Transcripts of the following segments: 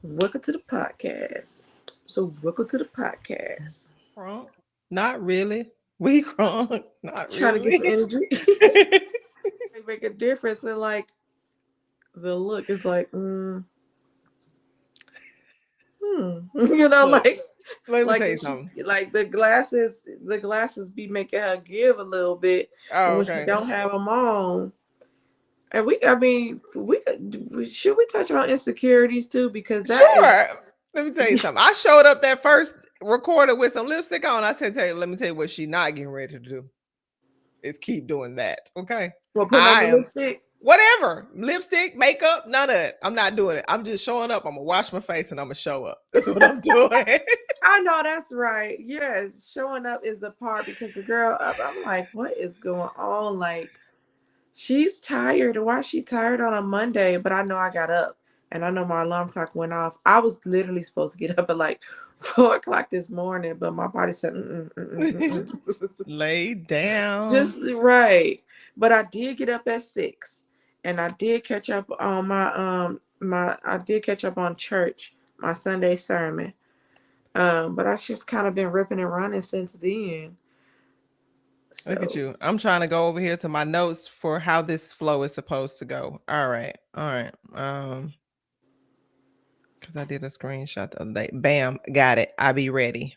Welcome to the podcast. So, welcome to the podcast. Crunk? Not really. We crunk. Not Trying to get some really. energy. Make a difference in like the look. It's like, Look, like let me like tell you if she something. like the glasses be making her give a little bit, but Oh, when she okay. don't have them on, and I mean, should we touch on insecurities too because that is. Sure. Let me tell you something. I showed up that first recorder with some lipstick on. I said, let me tell you what she not getting ready to do is keep doing that. Okay. Well, putting on I the am lipstick. whatever. Lipstick, makeup, none of it. I'm not doing it. I'm just showing up. I'm gonna wash my face and I'm gonna show up. That's what I'm doing. I know that's right. Yeah, showing up is the part because the girl up. I'm like, what is going on? Like, she's tired. Why is she tired on a Monday? But I know I got up and I know my alarm clock went off. I was literally supposed to get up at like 4 o'clock this morning, but my body said, Lay down. just right. But I did get up at 6, and I did catch up on my I did catch up on church, my Sunday sermon. But I just kind of been ripping and running since then. Look at So you. I'm trying to go over here to my notes for how this flow is supposed to go. All right. All right. Because I did a screenshot the other day. Bam. Got it. I be ready.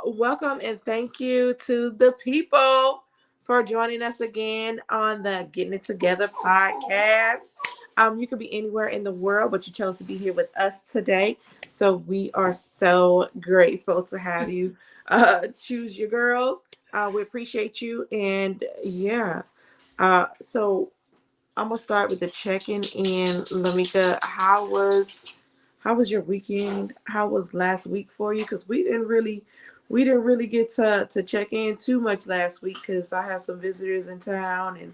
welcome and thank you to the people for joining us again on the Getting It Together podcast. You could be anywhere in the world, but you chose to be here with us today. So we are so grateful to have you choose your girls. We appreciate you. And yeah, so I'm gonna start with the check-in. And Lamika, how was your weekend? How was last week for you? Because we didn't really get to check in too much last week because I had some visitors in town, and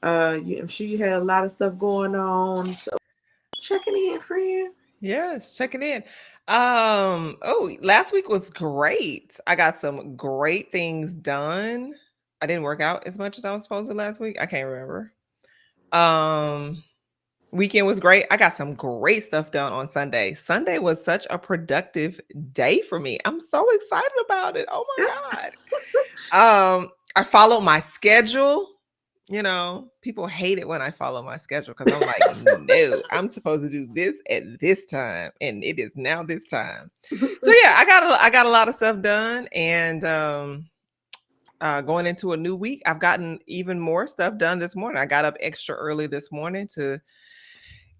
I'm sure you had a lot of stuff going on. So checking in, friend. Yes. Checking in. Oh, last week was great. I got some great things done. I didn't work out as much as I was supposed to last week. I can't remember. Um, Weekend was great. I got some great stuff done on Sunday. Sunday was such a productive day for me. I'm so excited about it. Oh my God. I followed my schedule. You know, people hate it when I follow my schedule because I'm like, no, I'm supposed to do this at this time, and it is now this time. So yeah, I got a lot of stuff done, and going into a new week, I've gotten even more stuff done this morning. I got up extra early this morning to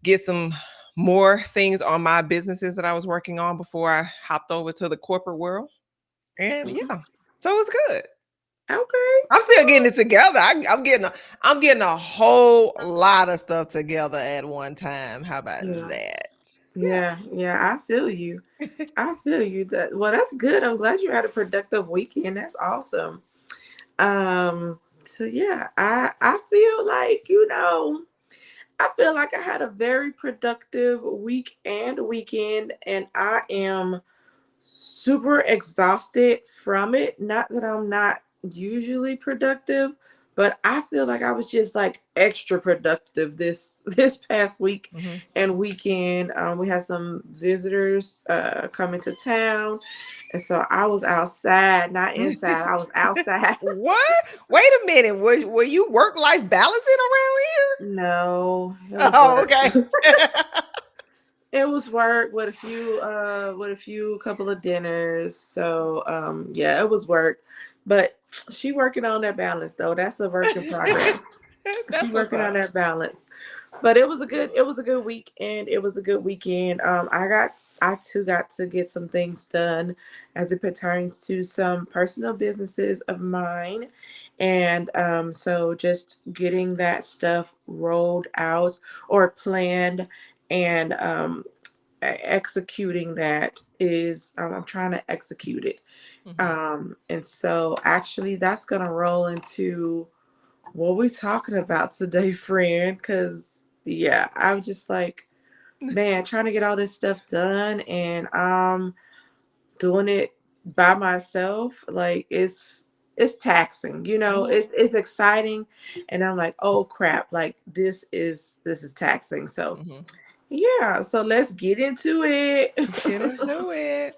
get some more things on my businesses that I was working on before I hopped over to the corporate world. And yeah, so it was good. Okay. I'm still getting it together. I'm getting a whole lot of stuff together at one time. How about Yeah. that? Yeah. I feel you. I feel you. That's good. I'm glad you had a productive weekend. That's awesome. So yeah, I feel like, I feel like I had a very productive week and weekend, and I am super exhausted from it. Not that I'm not usually productive, but I feel like I was just like extra productive this this past week Mhm. and weekend. We had some visitors coming to town, and so I was outside, not inside. I was outside. What? Wait a minute. Were you work life balancing around here? No, it was Oh, work. okay. It was work with a few couple of dinners. So yeah, it was work. But she working on that balance though. That's a work in progress. She That's what's working on up. that balance. But it was a good week and it was a good weekend. I too got to get some things done as it pertains to some personal businesses of mine. And so just getting that stuff rolled out or planned, and executing that is, I'm trying to execute it. Mhm. And so actually that's gonna roll into what we're talking about today, friend. Cause yeah, I'm just like, man, trying to get all this stuff done, and doing it by myself. Like it's taxing, Mhm. it's exciting, and I'm like, oh crap, like this is taxing. So Mhm. Yeah, so let's get into it. Let's get into it.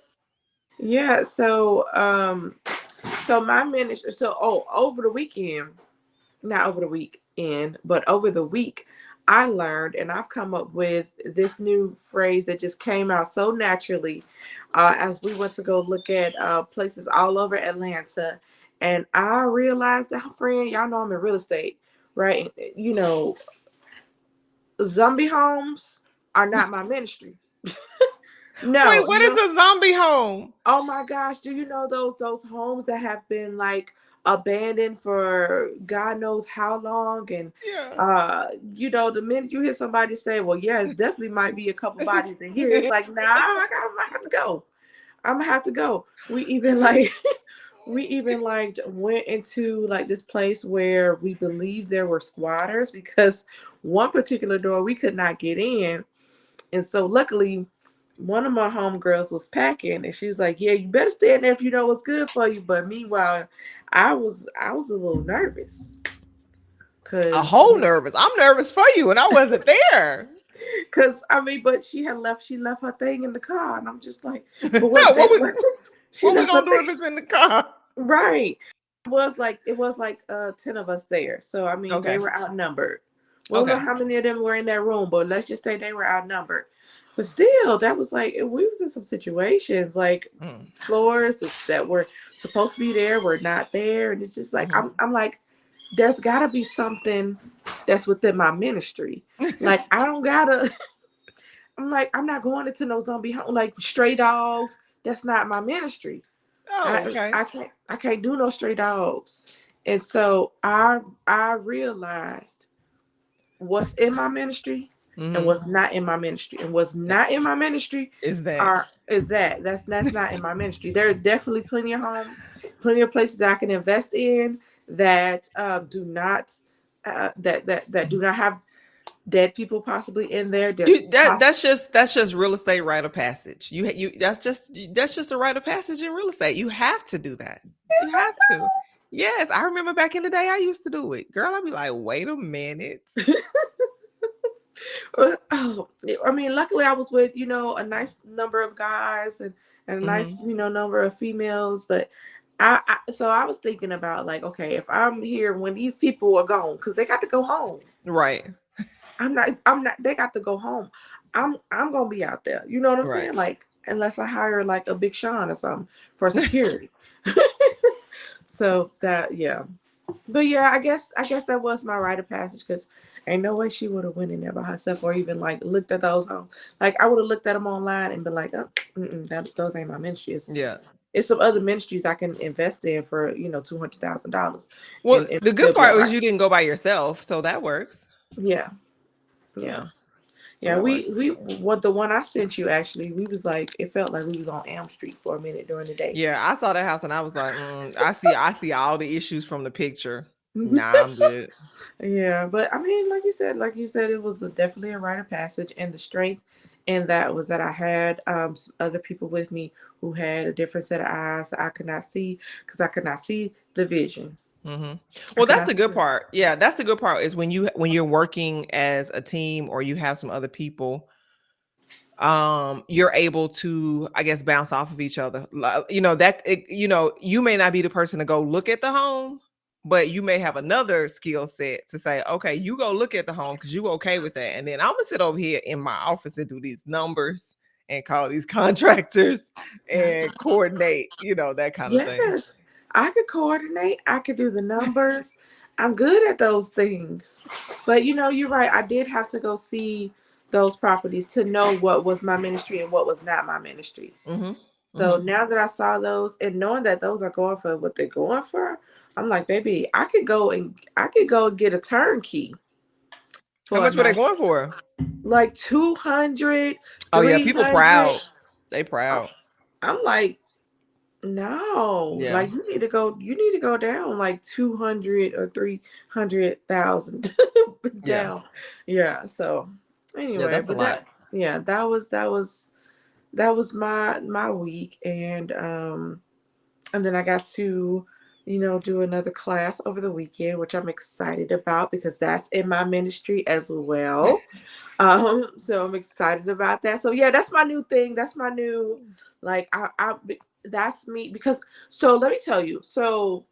Yeah, so my ministry, over the weekend, not over the weekend, but over the week, I learned and I've come up with this new phrase that just came out so naturally as we went to go look at places all over Atlanta. And I realized that, friend, y'all know I'm in real estate, right? You know, zombie homes are not my ministry. Wait, No, what is no. a zombie home? Oh my gosh, do you know those homes that have been like abandoned for God knows how long? And Yeah. the minute you hear somebody say, well, yeah, it's definitely might be a couple bodies in here, it's like, nah, I'm gonna have to go. I'm gonna have to go. We even went into like this place where we believe there were squatters because one particular door we could not get in. And so luckily, one of my homegirls was packing, and she was like, "Yeah, you better stay in there if you know what's good for you." But meanwhile, I was a little nervous A because whole nervous. I'm nervous for you, and I wasn't there. but she left her thing in the car, and I'm just like, but what what they we what she what we left her gonna do thing if it's in the car? right. It was like 10 of us there, so I mean they Okay. were outnumbered. We don't know Okay. how many of them were in that room, but let's just say they were outnumbered. But still, that was like we was in some situations like Mm, floors that were supposed to be there were not there, and it's just like mhm. I'm like, there's got to be something that's within my ministry. Like I don't gotta. I'm like I'm not going into no zombie home like stray dogs. That's not my ministry. Oh, I okay. I can't do no stray dogs. And so I realized what's in my ministry and Hmm. what's not in my ministry. And what's not in my ministry Is that are is that's not in my ministry. There are definitely plenty of homes, plenty of places that I can invest in that do not that do not have dead people possibly in there. you? That's just real estate rite of passage. You that's just a rite of passage in real estate. You have to do that. You have to. Yes, I remember back in the day I used to do it. Girl, I'd be like, wait a minute. Oh, I mean, luckily I was with, a nice number of guys and a nice, Hmm. number of females. But so I was thinking about like, okay, if I'm here when these people are gone, because they got to go home. Right. I'm not, they got to go home. I'm gonna be out there. You know what I'm Right. saying? Like, unless I hire like a Big Sean or something for security. So that, yeah. But yeah, I guess that was my rite of passage because ain't no way she would have went in there by herself or even like looked at those on. Like I would have looked at them online and been like, oh, those ain't my ministry. Yeah. It's some other ministries I can invest in for $200,000 Well, and the still good be all part was right. you didn't go by yourself, so that works. Yeah, yeah, Yeah. So yeah. that We works. we what the one I sent you actually. We was like it felt like we was on Elm Street for a minute during the day. Yeah, I saw that house and I was like, I see all the issues from the picture. Nah, I'm good. Yeah, but I mean, like you said, it was definitely a rite of passage, and the strength in that was that I had some other people with me who had a different set of eyes that I could not see because I could not see the vision. Hmm. I Well, could that's not the see good it. part. Yeah, that's the good part is when you're working as a team or you have some other people, you're able to, I guess, bounce off of each other. You may not be the person to go look at the home, but you may have another skill set to say, okay, you go look at the home because you okay with that, and then I'm gonna sit over here in my office and do these numbers and call these contractors and coordinate, that kind of thing. Yes, I could coordinate. I could do the numbers. I'm good at those things. But you're right. I did have to go see those properties to know what was my ministry and what was not my ministry. Hmm. So Hmm. now that I saw those and knowing that those are going for what they're going for, I'm like, baby, I could go and get a turnkey How for a much were they nice going for? like 200, Oh yeah, people 300. proud. They proud. I'm like, no, Yeah. like you need to go down like 200 or 300,000 Yeah. down. Yeah. So Yeah, anyway, that's a but lot. that was my week and then I got to do another class over the weekend, which I'm excited about because that's in my ministry as well. So I'm excited about that. So yeah, that's my new thing. That's my new, like, that's me because, so let me tell you. So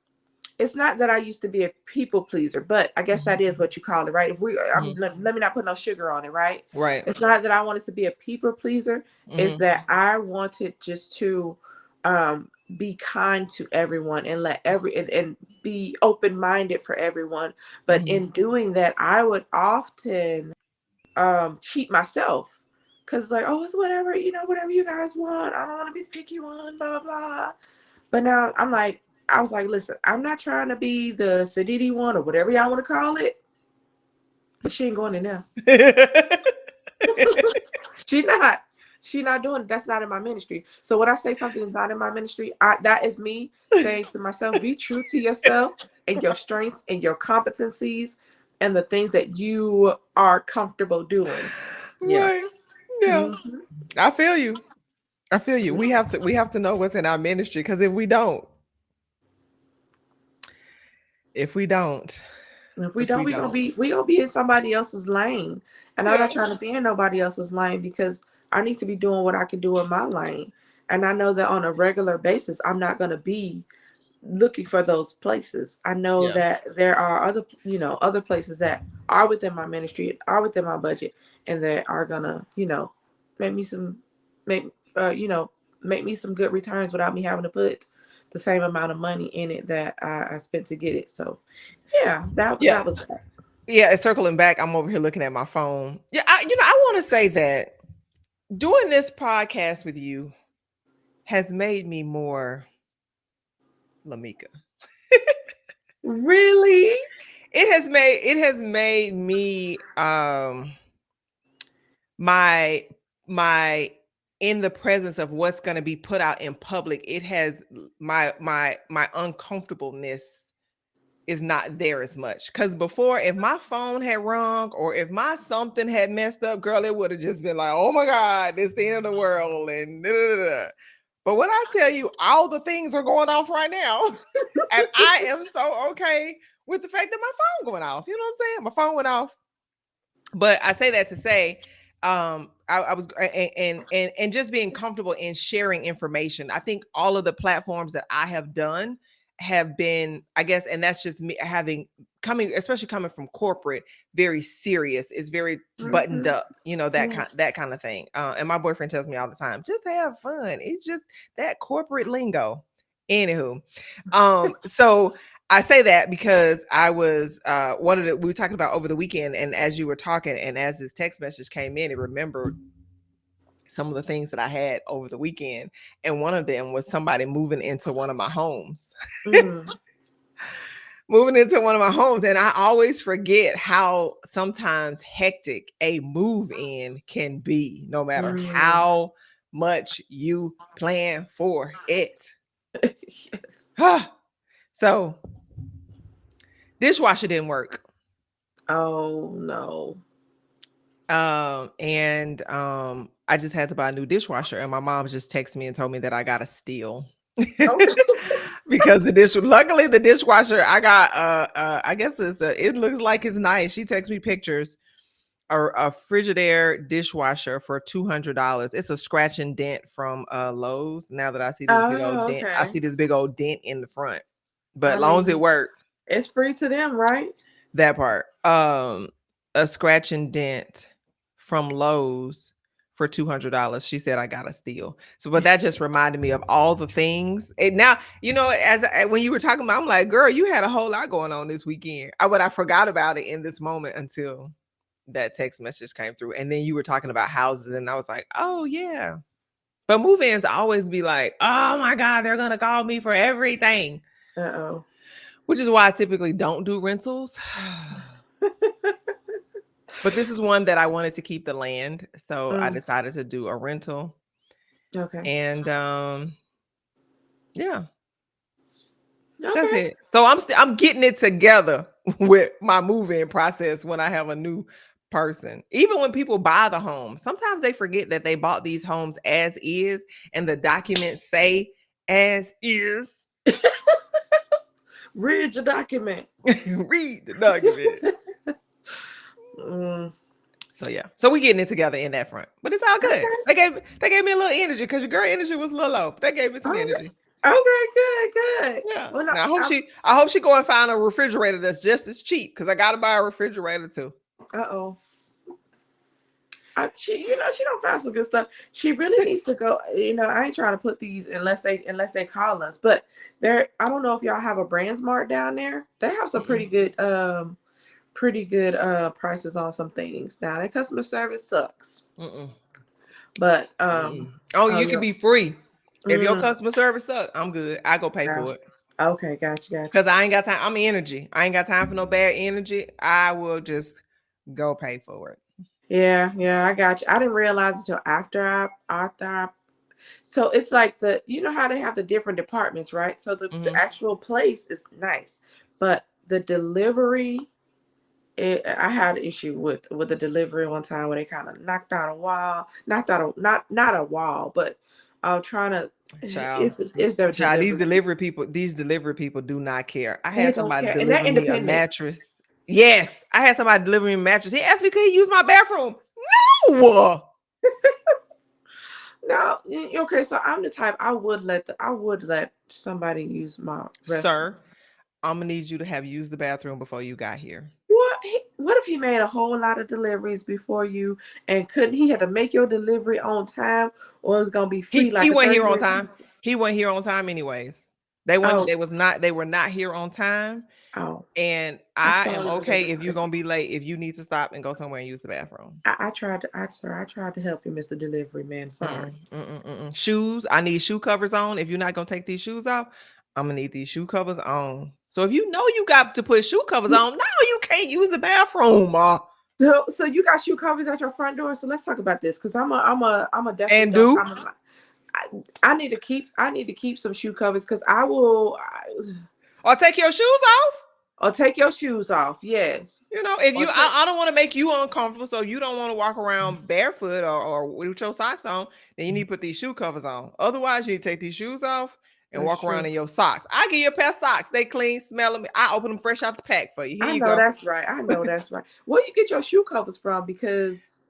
it's not that I used to be a people pleaser, but I guess that is what you call it, right? If we, let me not put no sugar on it, right? Right. It's not that I wanted to be a people pleaser. It's that I wanted just to um, be kind to everyone and and be open minded for everyone. But in doing that, I would often cheat myself because like, oh, it's whatever, whatever you guys want. I don't want to be the picky one, blah blah blah. But now I was like, listen, I'm not trying to be the Sadidi one or whatever y'all want to call it, but she ain't going in there. she not. She not doing it. That's not in my ministry. So when I say something is not in my ministry, that is me saying to myself, be true to yourself and your strengths and your competencies and the things that you are comfortable doing. Yeah. Right. Yeah. Mm-hmm. I feel you. I feel you. We have to know what's in our ministry because if we don't, If we don't, we gonna be in somebody else's lane. And I'm not trying to be in nobody else's lane because I need to be doing what I can do in my lane. And I know that on a regular basis, I'm not gonna be looking for those places. I know that there are other places that are within my ministry, are within my budget, and that are gonna, make me some make make me some good returns without me having to put the same amount of money in it that I spent to get it. So yeah, that was that. Yeah, circling back, I'm over here looking at my phone. Yeah, I want to say that doing this podcast with you has made me more Lamika. Really? It has made me my in the presence of what's going to be put out in public. It has my uncomfortableness is not there as much. Because before, if my phone had rung or if my something had messed up, girl, it would have just been like, oh my God, it's the end of the world. And But when I tell you all the things are going off right now, and I am so okay with the fact that my phone going off. You know what I'm saying? My phone went off. But I say that to say, I was and just being comfortable in sharing information. I think all of the platforms that I have done have been, I guess, and that's just me especially coming from corporate, very serious. It's very buttoned up, that kind of thing. And my boyfriend tells me all the time, just have fun. It's just that corporate lingo. Anywho, so I say that because I was we were talking about over the weekend, and as you were talking, and as this text message came in, it remembered some of the things that I had over the weekend, and one of them was somebody moving into one of my homes. Moving into one of my homes, and I always forget how sometimes hectic a move in can be, no matter how much you plan for it. Yes. So dishwasher didn't work. Oh no. And I just had to buy a new dishwasher, and my mom just texted me and told me that I got to steal. Because luckily the dishwasher I got I guess it looks like it's nice. She texts me pictures. A Frigidaire dishwasher for $200. It's a scratch and dent from Lowe's. Now that I see this big old dent, I see this big old dent in the front. But as long as it worked, it's free to them, right? That part. A scratch and dent from Lowe's for $200. She said I got to steal. So, but that just reminded me of all the things. And now, when you were talking about, I'm like, girl, you had a whole lot going on this weekend. But I forgot about it in this moment until that text message came through. And then you were talking about houses, and I was like, oh yeah. But move-ins always be like, oh my God, they're gonna call me for everything. Uh-oh. Which is why I typically don't do rentals. But this is one that I wanted to keep the land, so I decided to do a rental. Okay. And yeah. Okay. That's it. So I'm getting it together with my move-in process when I have a new person. Even when people buy the home, sometimes they forget that they bought these homes as is, and the documents say as is. Read your document. Read the document. Mm, So yeah, so we getting it together in that front, but it's all good. okay. They gave me a little energy because your girl energy was a little low. They gave me some Okay. energy. Okay. Good. Good. Yeah. Well, no, Now I hope she go and find a refrigerator that's just as cheap because I gotta buy a refrigerator too. uh-oh. She don't find some good stuff. She really needs to go. I ain't trying to put these unless they call us. But there, I don't know if y'all have a BrandsMart down there. They have some Mm-mm. pretty good prices on some things. Now their customer service sucks, Mm-mm. but Mm-mm. Oh, oh you can yeah. be free if your Mm, customer service suck. I'm good. I go pay for gotcha. it Okay, gotcha. because I ain't got time. I'm energy. I ain't got time for no bad energy. I will just go pay for it. Yeah, I got you. I didn't realize until after I. So it's like how they have the different departments, right? So the Mm-hmm. actual place is nice, but the delivery, I had an issue with the delivery one time where they kind of knocked out a wall, knocked out a not a wall, but I'm trying to. Child, It's their child, delivery. these delivery people do not care. I They had don't somebody care, and they're deliver me a independent. mattress. Yes, I had somebody deliver me a mattress. He asked me, could he use my bathroom? No, No, okay. So I'm the type I would let somebody use my restroom. sir, I'm gonna need you to have used the bathroom before you got here. What if he made a whole lot of deliveries before you and couldn't he had to make your delivery on time or it was gonna be free He like a wasn't 30 here on minute time. pizza? He wasn't here on time anyways. Oh, They were not here on time. oh, And I'm I am sorry to hear okay that. if you're gonna be late, if you need to stop and go somewhere and use the bathroom. I tried to help you, Mr. Delivery Man. Sorry. Mm-mm, mm-mm, mm-mm. Shoes, I need shoe covers on. If you're not gonna take these shoes off, I'm gonna need these shoe covers on. So if you know you got to put shoe covers on, now you can't use the bathroom. So you got shoe covers at your front door. So let's talk about this because I'm a definitely And go. do I need to keep some shoe covers because or take your shoes off. or take your shoes off. Yes. You know, if Or you, take, I don't want to make you uncomfortable, so you don't want to walk around barefoot or with your socks on. Then you need to put these shoe covers on. Otherwise, you need to take these shoes off and that's walk around true. in your socks. I give you a pair of socks. They clean, smell them. I open them fresh out the pack for you. Here I you know go. that's right. I know that's right. Where you get your shoe covers from? Because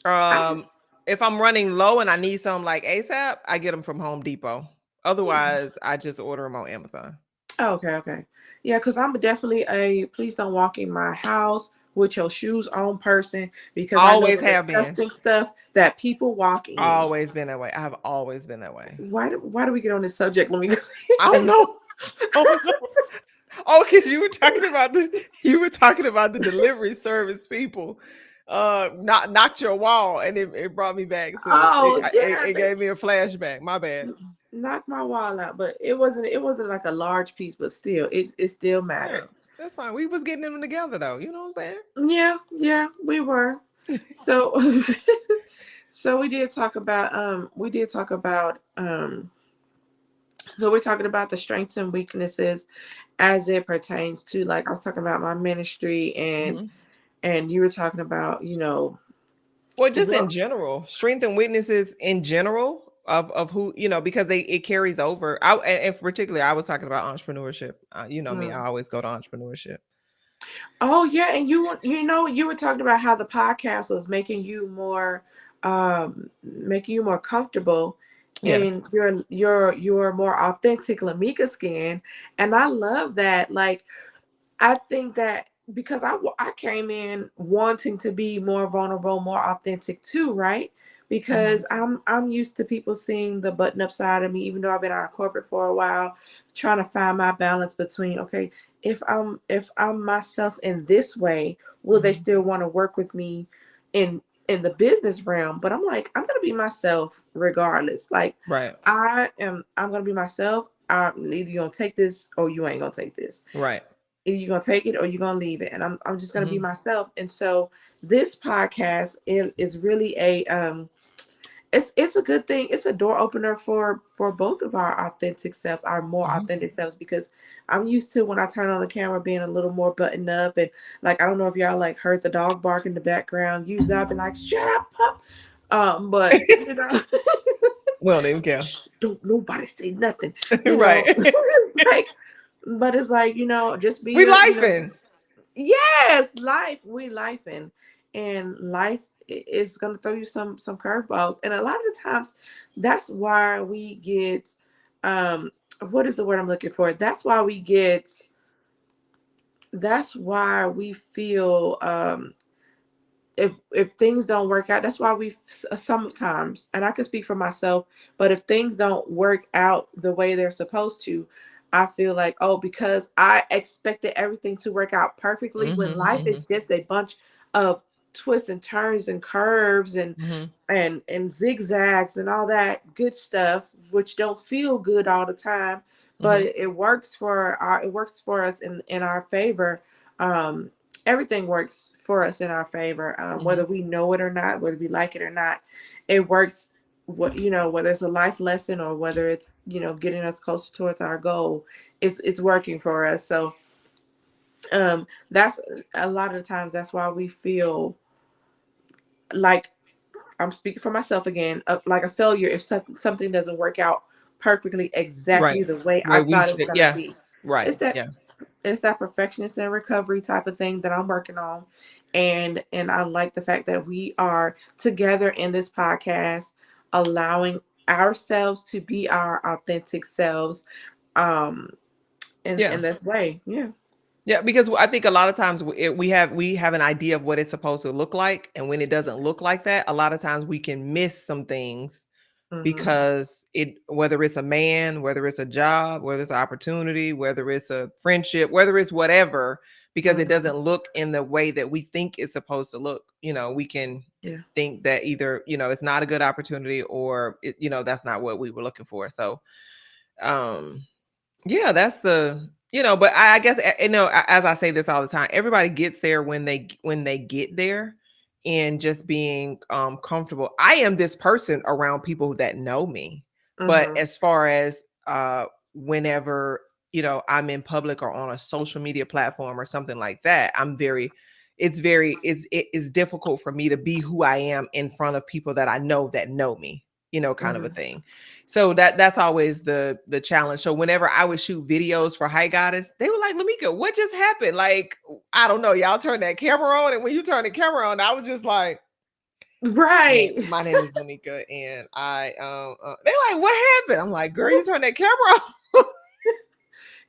I If I'm running low and I need some like ASAP, I get them from Home Depot. Otherwise, I just order them on Amazon. okay. Yeah, because I'm definitely a please don't walk in my house with your shoes on person because I know Always the have been. disgusting stuff that people walk in. Always been that way. I have always been that way. Why do we get on this subject? Let me I don't know. I don't know. Oh, because you were talking about the delivery service people knocked your wall and it brought me back. So Oh yeah, it gave me a flashback. My bad. knocked my wall out, but it wasn't like a large piece, but still it still Yeah, mattered. that's fine. We was getting them together though. You know what I'm saying? Yeah, we were. So so so we're talking about the strengths and weaknesses as it pertains to, like, I was talking about my ministry and Mhm. you were talking about, Well, just in well, general, strength and weaknesses in general of who because it carries over. And particularly, I was talking about entrepreneurship. You know me, mm. I always go to entrepreneurship. Oh yeah, and you were talking about how the podcast was making you more comfortable Yes. in your more authentic Lamika skin, and I love that. Like, I think that because I came in wanting to be more vulnerable, more authentic too, right? Mhm. Because I'm used to people seeing the button up side of me, even though I've been out of corporate for a while, trying to find my balance between, okay, if I'm myself in this way, will they Mhm. still want to work with me in the business realm? But I'm like, I'm gonna be myself regardless. Like, Right. I'm gonna be myself. Either you gonna take this or you ain't gonna take this. Right. Either you're gonna take it or you're gonna leave it, and I'm just gonna be Mhm. myself. And so this podcast is really it's a good thing. It's a door opener for both of our authentic selves, our more Mhm. authentic selves, because I'm used to when I turn on the camera being a little more buttoned up, and like, I don't know if y'all like heard the dog bark in the background. Usually I'll be like, shut up, pup. But We don't even care. don't nobody say nothing, Right. it's like, But it's like, just be We the, lifing. yes, life, we life and life is gonna throw you some curveballs. And a lot of the times that's why we get what is the word I'm looking for? That's why we feel if things don't work out, that's why we sometimes, and I can speak for myself, but if things don't work out the way they're supposed to, I feel like, oh, because I expected everything to work out perfectly, when Mm-hmm, life mm-hmm, is just a bunch of twists and turns and curves and mm-hmm, and zigzags and all that good stuff, which don't feel good all the time, but mm-hmm, it works for us in our favor. um Everything works for us in our favor, mm-hmm. whether we know it or not, whether we like it or not. It works. What, whether it's a life lesson or whether it's getting us closer towards our goal, it's working for us. So that's a lot of the times that's why we feel like, I'm speaking for myself again, like a failure if something doesn't work out perfectly Right. exactly the way I Where we thought it was sit. going to Yeah. be. Right. It's that Yeah. it's that perfectionist and recovery type of thing that I'm working on. And I like the fact that we are together in this podcast, allowing ourselves to be our authentic selves um Yeah. in this way. Yeah. Yeah, because I think a lot of times we have an idea of what it's supposed to look like, and when it doesn't look like that, a lot of times we can miss some things Hmm. because it whether it's a man, whether it's a job, whether it's an opportunity, whether it's a friendship, whether it's whatever, because it Hmm. doesn't look in the way that we think it's supposed to look. We can Yeah. think that either it's not a good opportunity or that's not what we were looking for. So um yeah, that's but I guess as I say this all the time, everybody gets there when they get there, and just being comfortable. I am this person around people that know me, but Hmm. as far as whenever I'm in public or on a social media platform or something like that, it is difficult for me to be who I am in front of people that know me, kind of a Hmm. thing. So that's always the challenge. So whenever I would shoot videos for High Goddess, they were like, "Lamika, what just happened?" Like, I don't know. Y'all turn that camera on, and when you turn the camera on, I was just like, Right. "My name is Lamika, and I they're like, "What happened?" I'm like, "Girl, you turn that camera on."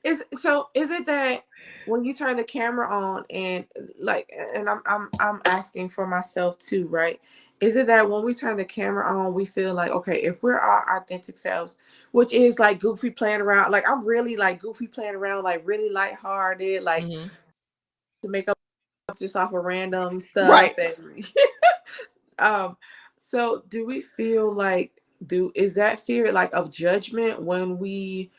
Is it that when you turn the camera on and like, and I'm asking for myself too, right? Is it that when we turn the camera on, we feel like, okay, if we're our authentic selves, which is like goofy playing around, like I'm really like goofy playing around, like really lighthearted, like Mhm. to make up just off of random Right. stuff and um so do we feel like, do is that fear like of judgment when we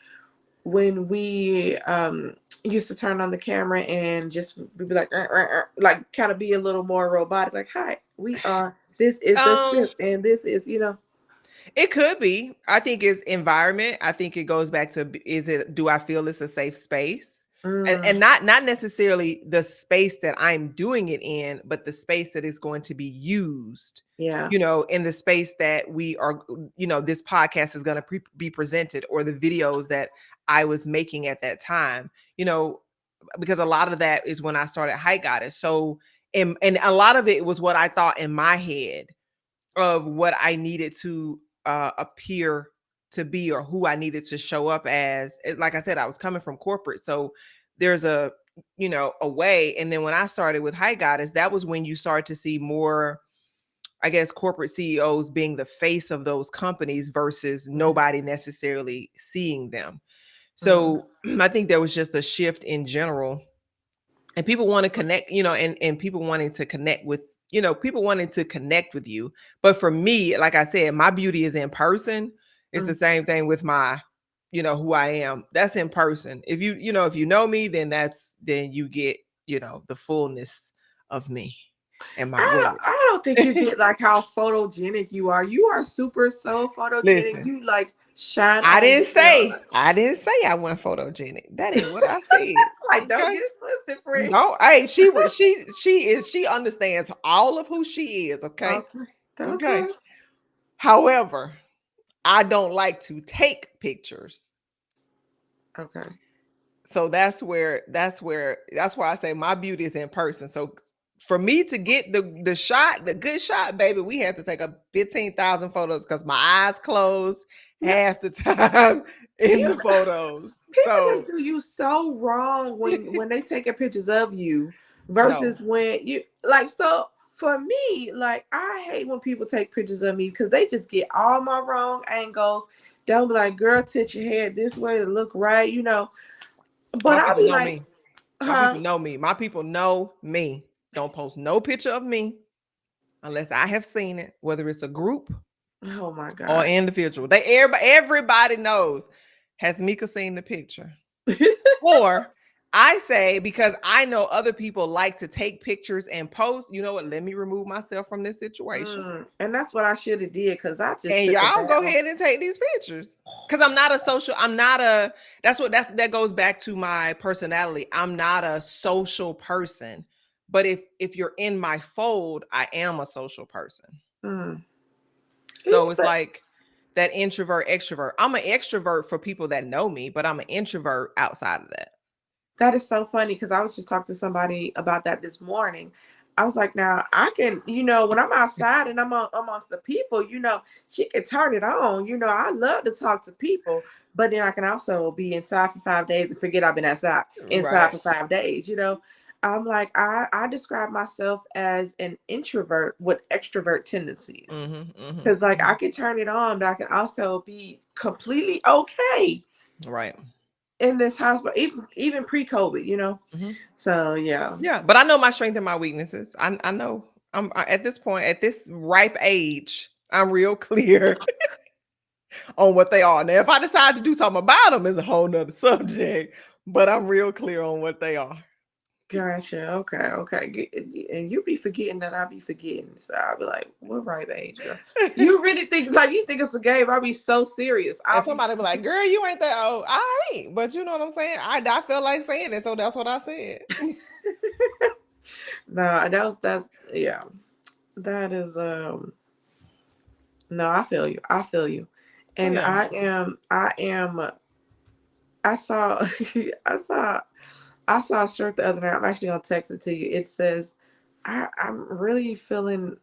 used to turn on the camera and just be like like kind of be a little more robotic, like, hi, we are, this is the Um, script and this is it could be. I think it's environment. I think it goes back to do I feel it's a safe space? And mm, not necessarily the space that I'm doing it in, but the space that is going to be used, yeah. in the space that we are, this podcast is going to be presented, or the videos that I was making at that time, because a lot of that is when I started High Goddess. So, and a lot of it was what I thought in my head of what I needed to appear to be, or who I needed to show up as. Like I said, I was coming from corporate, so there's a way. And then when I started with High Goddess, that was when you start to see more, I guess, corporate CEOs being the face of those companies versus nobody necessarily seeing them. Mm-hmm. So I think there was just a shift in general, and people want to connect, and people wanting to connect with, people wanting to connect with you. But for me, like I said, my beauty is in person. It's the same thing with my, who I am. That's in person. If you know me, then you get, the fullness of me and my glory. I don't think you get like how photogenic you are. You are super so photogenic. Listen, You like shine I on didn't video. say, I didn't say I wasn't photogenic. That ain't what I said. Like, don't Okay. get it twisted, friend. No, hey, she understands all of who she is, okay? Okay. Okay. Okay. However, I don't like to take pictures. Okay. So that's why I say my beauty is in person. So for me to get the good shot, baby, we had to take a 15,000 photos because my eyes closed Yeah, half the time in the people, photos. people just So do you so wrong when they taking pictures of you no, versus when you like. So for me, like I hate when people take pictures of me because they just get all my wrong angles. They'll be like, "Girl, tilt your head this way to look right," you know. my But I'll people be know like, me. My "Huh? people know me. My people know me. Don't post no picture of me unless I have seen it, whether it's a group Oh my or god." individual. Everybody knows. Has Mika seen the picture? Or I say, because I know other people like to take pictures and post, you know what? Let me remove myself from this situation. And that's what I should have did because I just And took a y'all bad go one. ahead and take these pictures. Because that goes back to my personality. I'm not a social person. But if you're in my fold, I am a social person. Mm. So it's But like that introvert extrovert. I'm an extrovert for people that know me, but I'm an introvert outside of that. that is so funny because I was just talking to somebody about that this morning. I was like, now I can, when I'm outside and amongst the people, she can turn it on. I love to talk to people, but then I can also be inside for 5 days and forget I've been inside Right. for 5 days. I'm like, I describe myself as an introvert with extrovert tendencies because like I can turn it on, but I can also be completely okay Right. in this house, but even pre-COVID. Mm-hmm. So yeah. Yeah, but I know my strength and my weaknesses. I know at this point, at this ripe age, I'm real clear on what they are. Now, if I decide to do something about them, is a whole nother subject. But I'm real clear on what they are. Gotcha. Okay. And you be forgetting that I be forgetting. So I'll be like, what right age, girl? You really think like you think it's a game? I'll be so serious. And I'll be somebody be like, "Girl, you ain't that old." I ain't, but you know what I'm saying. I felt like saying it, so that's what I said. no, that's yeah. That is no, I feel you. I feel you. So And yeah. I am I saw I saw a shirt the other night. I'm actually gonna text it to you. It says, I'm really feeling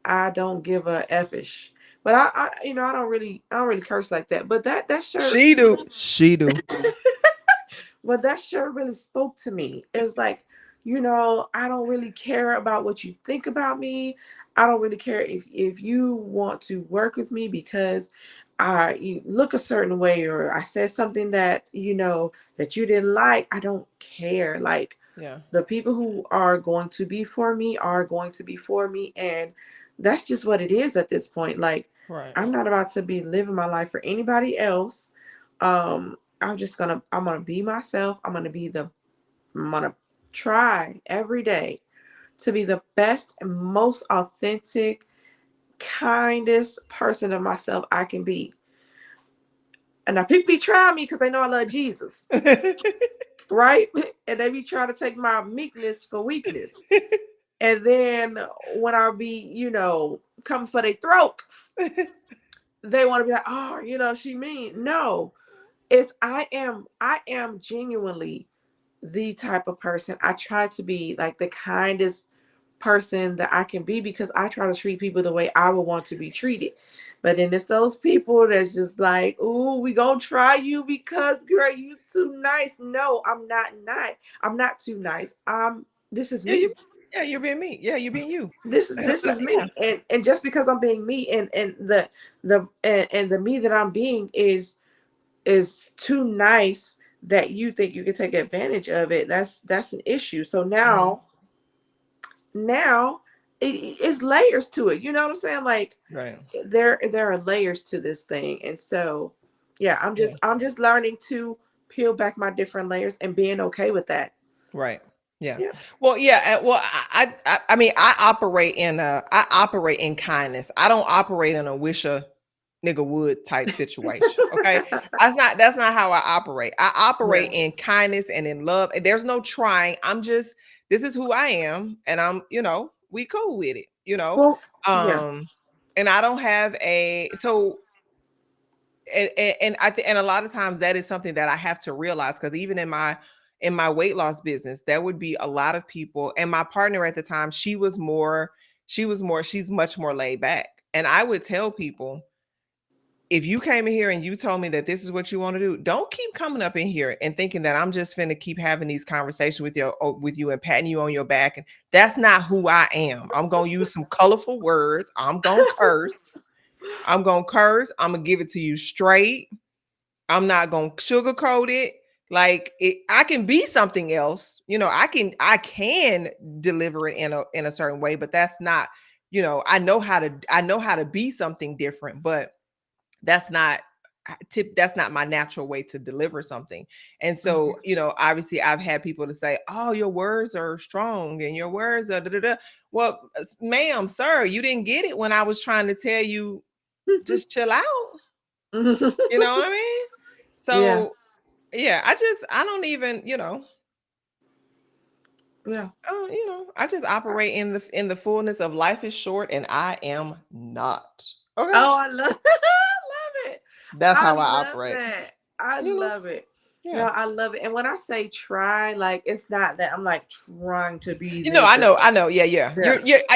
I don't give a effish. But I don't really curse like that. But that shirt She do. She do. but that shirt really spoke to me. It's like, I don't really care about what you think about me. I don't really care if you want to work with me because you look a certain way or I said something that that you didn't like. I don't care. Like Yeah. the people who are going to be for me are going to be for me, and that's just what it is at this point. Like Right. I'm not about to be living my life for anybody else. I'm gonna be myself. I'm gonna try every day to be the best and most authentic, kindest person of myself I can be. And now people be trying me because they know I love Jesus, right? And they be trying to take my meekness for weakness. And then when I be, coming for their throats, they want to be like, oh, she mean. No, I am genuinely the type of person. I try to be like the kindest person that I can be because I try to treat people the way I would want to be treated. But then it's those people that's just like, "Ooh, we gonna try you because girl, you too nice." No, I'm not nice. I'm not too nice. This is Yeah, me. you're being me. Yeah, you're being you. This is Yeah. me. And just because I'm being me and the me that I'm being is too nice that you think you can take advantage of it, that's an issue. So Mhm. now it's layers to it. You know what I'm saying? Like Right. there are layers to this thing, and so yeah, Yeah. I'm just learning to peel back my different layers and being okay with that. Right. Yeah. Yeah. Well, yeah. Well, I mean, I operate in kindness. I don't operate in a wish a nigga would type situation. Okay, that's not how I operate. I Yeah. operate in kindness and in love. And there's no trying. This is who I am, and we cool with it. Well, yeah. Um, and I don't have a so and I think, and a lot of times that is something that I have to realize, because even in my weight loss business, there would be a lot of people, and my partner at the time, she's much more laid back. And I would tell people, if you came in here and you told me that this is what you want to do, don't keep coming up in here and thinking that I'm just finna keep having these conversations with you and patting you on your back. And that's not who I am. I'm gonna use some colorful words. I'm gonna curse. I'm gonna give it to you straight. I'm not gonna sugarcoat it. Like I can be something else. I can deliver it in a certain way, but that's not. I know how to be something different, but that's not that's not my natural way to deliver something. And so, obviously I've had people to say, oh, your words are strong and your words are da, da, da. Well, ma'am, sir, you didn't get it when I was trying to tell you just chill out. You know what I mean? So yeah, I don't even, Yeah. I just operate in the fullness of life is short and I am not. Okay. Oh, I love it. That's I how I love operate. that. I You know? love it. Yeah. I love it. And when I say try, like it's not that I'm like trying to be I this. know. Yeah.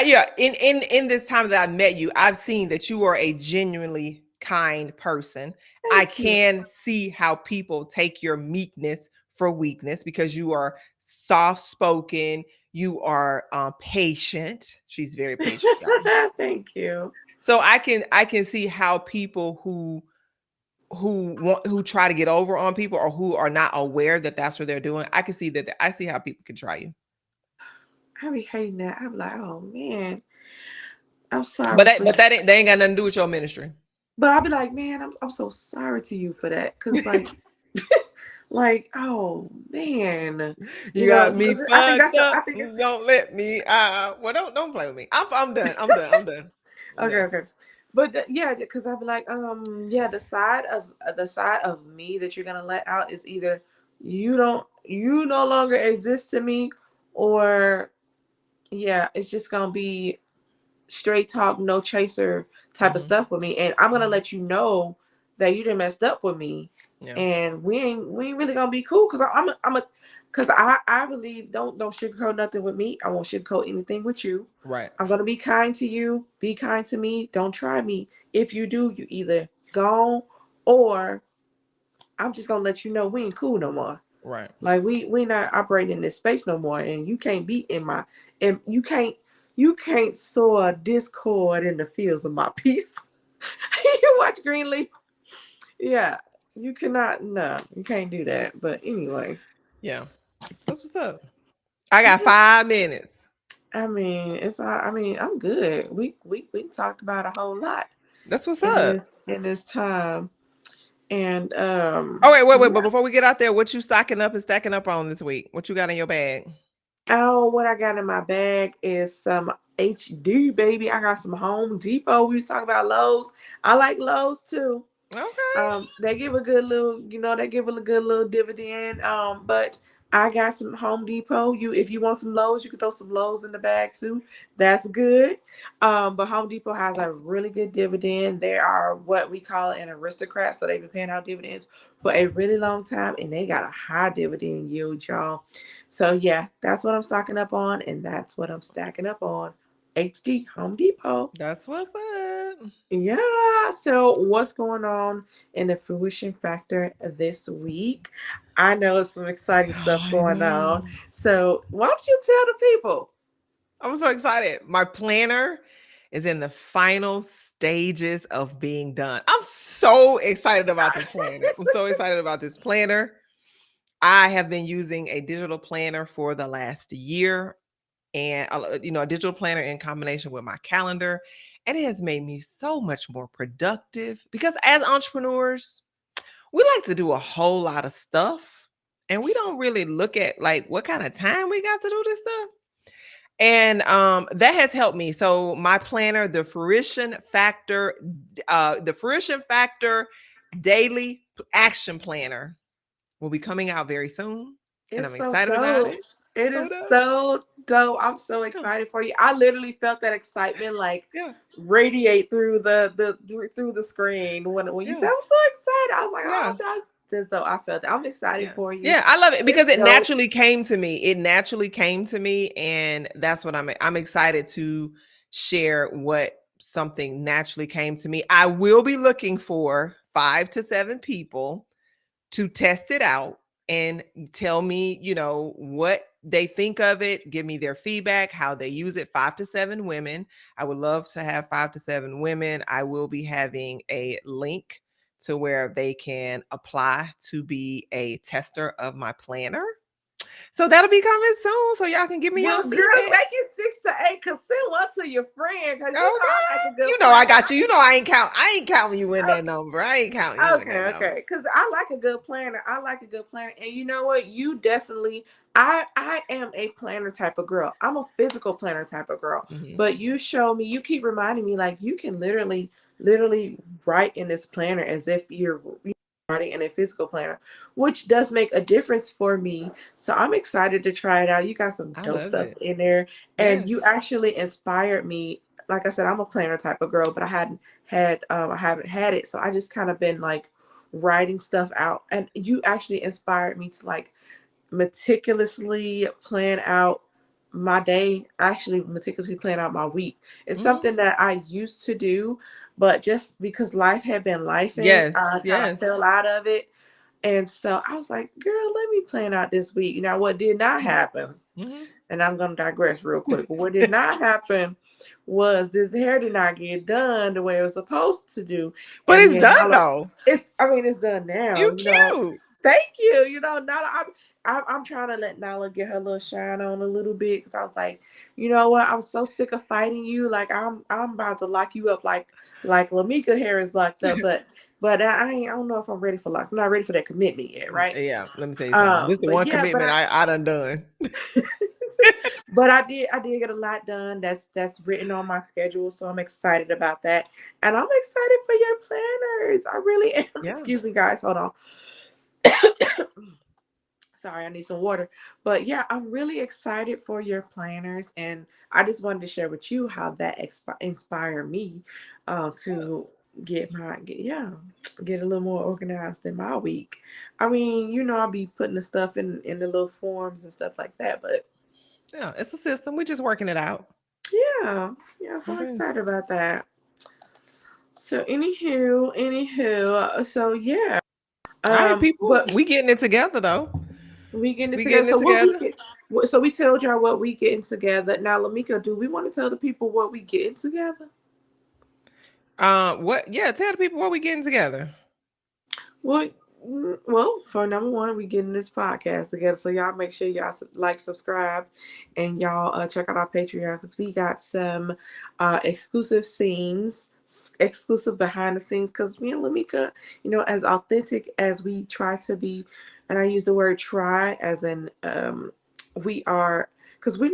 Yeah. In this time that I met you, I've seen that you are a genuinely kind person. I Thank you. can see how people take your meekness for weakness, because you are soft spoken. You are patient. She's very patient, y'all. Thank you. So I can see how people who try to get over on people, or who are not aware that that's what they're doing. I can see that. I see how people can try you. I be hating that. I be like, oh man, I'm sorry But for you. they ain't got nothing to do with your ministry. But I be like, man, I'm so sorry to you for that. Cause like like, oh man. You got me I think fucked up. I think it's Don't let me. Well, don't play with me. I'm done. I'm done. I'm done. I'm okay, done. okay. But yeah, because I'd be like, yeah, the side of me that you're gonna let out is either you no longer exist to me, or yeah, it's just gonna be straight talk, no chaser type of Mhm. stuff with me. And I'm gonna Mhm. let you know that you done messed up with me. Yeah. And we ain't really gonna be cool, because because I believe don't sugarcoat nothing with me. I won't sugarcoat anything with you. Right. I'm gonna be kind to you, be kind to me, don't try me. If you do, you either gone, or I'm just gonna let you know we ain't cool no more. Right. Like we not operating in this space no more, and you can't be in my, and you can't sow a discord in the fields of my peace. You watch Greenleaf? Yeah, you cannot. No, you can't do that. But anyway, Yeah. That's what's up. I got 5 minutes. I mean, I mean, I'm good. We talked about a whole lot That's what's in up. this time, and Oh, wait. But yeah. before we get out there, what you stocking up and stacking up on this week? What you got in your bag? Oh, what I got in my bag is some HD, baby. I got some Home Depot. We was talking about Lowe's. I like Lowe's too. Okay. They give a good little, they give a good little dividend. But I got some Home Depot. If you want some Lowe's, you can throw some Lowe's in the bag too. That's good. But Home Depot has a really good dividend. They are what we call an aristocrat, so they've been paying out dividends for a really long time, and they got a high dividend yield, y'all. So yeah, that's what I'm stocking up on, and that's what I'm stacking up on. HD Home Depot. That's what's up. Yeah. So what's going on in the fruition factor this week? I know some exciting Oh, stuff I going on. know. So why don't you tell the people? I'm so excited. My planner is in the final stages of being done. I'm so excited about this planner. I'm so excited about this planner. I have been using a digital planner for the last year, and a digital planner in combination with my calendar, and it has made me so much more productive, because as entrepreneurs, we like to do a whole lot of stuff, and we don't really look at like what kind of time we got to do this stuff. And that has helped me. So my planner, the Fruition Factor Daily Action Planner, will be coming out very soon, and It's I'm so excited about dope. it. It So is dope. so dope. I'm so Yeah. excited for you. I literally felt that excitement like Yeah. radiate through through the screen when you said Yeah. I'm so excited. I was like, oh, Yeah. that's dope. I felt that. I'm excited Yeah. for you. Yeah, I love it because It's it dope. naturally came to me. It naturally came to me, and that's what I'm excited to share what something naturally came to me. I will be looking for 5 to 7 people to test it out and tell me, what they think of it, give me their feedback, how they use it. 5 to 7 women. I would love to have 5 to 7 women. I will be having a link to where they can apply to be a tester of my planner. So that'll be coming soon. So y'all can give me Well, y'all girl, feedback. make it 6 to 8. Cause send one to your friend. Cause you know Okay. I like a good I planner. got you. I ain't counting you in that number. I ain't counting you in Okay, that number. okay. Because I like a good planner. I like a good planner. And you know what? You definitely I am a planner type of girl. I'm a physical planner type of girl. Mhm. But you show me, you keep reminding me like you can literally write in this planner as if you're writing in a physical planner, which does make a difference for me. So I'm excited to try it out. You got some I dope love stuff it. in there. And Yes. you actually inspired me. Like I said, I'm a planner type of girl, but I haven't had it, so I just kind of been like writing stuff out, and you actually inspired me to like meticulously plan out my day, actually meticulously plan out my week. It's Mhm. something that I used to do, but just because life had been lifing, Yes. I kind of Yes. fell out of it. And so I was like, girl, let me plan out this week. You know what did not happen? Mhm. And I'm going to digress real quick. But what did not happen was this hair did not get done the way it was supposed to do. But And it's me and done Nala, though. it's done now. You You know, cute. thank you. You know, Nala, I'm trying to let Nala get her little shine on a little bit because I was like, you know what? I'm so sick of fighting you. Like I'm about to lock you up like Lamika hair is locked up, but I don't know if I'm ready for lock. I'm not ready for that commitment yet, right? Yeah, let me tell you something. This is the But one yeah, commitment I done. but I did get a lot done. That's written on my schedule, so I'm excited about that, and I'm excited for your planners. I really am. Yeah. Excuse me, guys. Hold on. Sorry, I need some water. But yeah, I'm really excited for your planners, and I just wanted to share with you how that inspired me to get a little more organized in my week. I mean, I'll be putting the stuff in the little forms and stuff like that, but Yeah, it's a system. We're just working it out. yeah, so I'm Okay. excited about that. So anywho, so yeah, All right, people. but We getting it together though. we getting it We together. getting So it what we together. get? So we told y'all what we getting together. Now, Lamika, do we want to tell the people what we getting together? What? Yeah, tell the people what we getting together. Well, well, for number one, we getting this podcast together. So y'all make sure y'all like, subscribe, and y'all check out our Patreon because we got some exclusive scenes, exclusive behind the scenes. Because me and Lamika, as authentic as we try to be, and I use the word try as in we are, because we're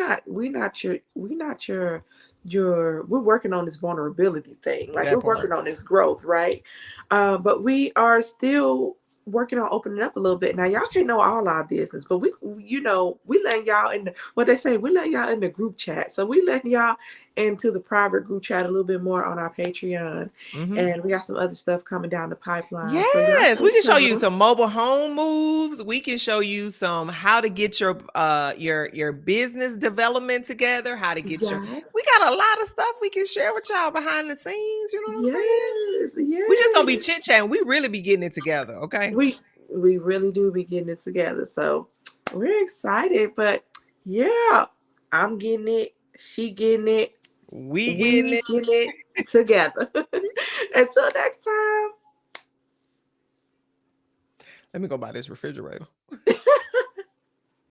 working on this vulnerability thing, like we're That working part. on this growth, right? But we are still working on opening up a little bit. Now y'all can't know all our business, but we letting y'all in what they say, we let y'all in the group chat. So we letting y'all into the private group chat a little bit more on our Patreon. Mm-hmm. And we got some other stuff coming down the pipeline. So y'all Yes, stay we can show you tuned. some mobile home moves. We can show you some how to get your business development together, how to get your Yes. we got a lot of stuff we can share with y'all behind the scenes, you know what I'm saying? Yes. We just don't be Yes. chit-chatting. We really be getting it together, okay? We really do be getting it together. So we're excited. But yeah, I'm getting it. She getting it. We getting We it. getting it together. Until next time. Let me go buy this refrigerator.